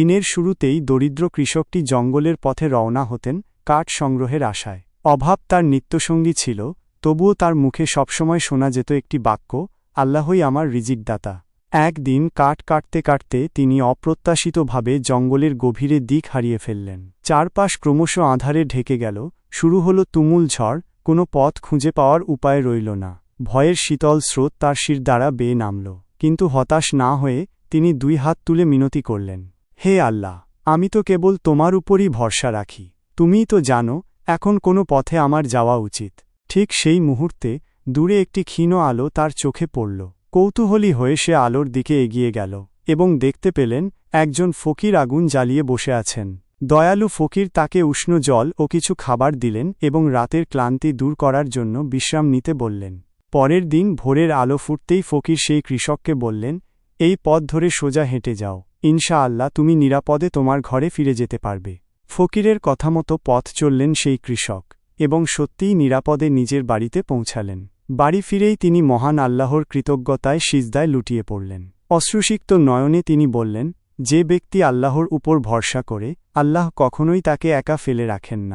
দিনের শুরুতেই দরিদ্র কৃষকটি জঙ্গলের পথে রওনা হতেন কাঠ সংগ্রহের আশায়। অভাব তার নিত্যসঙ্গী ছিল, তবুও তার মুখে সবসময় শোনা যেত একটি বাক্য, আল্লাহই আমার রিজিকদাতা। একদিন কাঠ কাটতে কাটতে তিনি অপ্রত্যাশিতভাবে জঙ্গলের গভীরে দিক হারিয়ে ফেললেন। চারপাশ ক্রমশ আঁধারে ঢেকে গেল, শুরু হল তুমুল ঝড়, কোনো পথ খুঁজে পাওয়ার উপায় রইল না। ভয়ের শীতল স্রোত তার শির দ্বারা বেয়ে নামল, কিন্তু হতাশ না হয়ে তিনি দুই হাত তুলে মিনতি করলেন, হে আল্লাহ, আমি তো কেবল তোমার উপরই ভরসা রাখি, তুমিই তো জানো এখন কোনো পথে আমার যাওয়া উচিত। ঠিক সেই মুহূর্তে দূরে একটি ক্ষীণ আলো তার চোখে পড়ল। কৌতূহলী হয়ে সে আলোর দিকে এগিয়ে গেল এবং দেখতে পেলেন একজন ফকির আগুন জ্বালিয়ে বসে আছেন। দয়ালু ফকির তাকে উষ্ণ জল ও কিছু খাবার দিলেন এবং রাতের ক্লান্তি দূর করার জন্য বিশ্রাম নিতে বললেন। পরের দিন ভোরের আলো ফুটতেই ফকির সেই কৃষককে বললেন, এই পথ ধরে সোজা হেঁটে যাও, ইনশাআল্লাহ তুমি নিরাপদে তোমার ঘরে ফিরে যেতে পারবে। ফকিরের কথামতো পথ চললেন সেই কৃষক এবং সত্যিই নিরাপদে নিজের বাড়িতে পৌঁছালেন। বাড়ি ফিরেই তিনি মহান আল্লাহর কৃতজ্ঞতায় সিজদায় লুটিয়ে পড়লেন। অশ্রুসিক্ত নয়নে তিনি বললেন, যে ব্যক্তি আল্লাহর উপর ভরসা করে, আল্লাহ কখনোই তাকে একা ফেলে রাখেন না।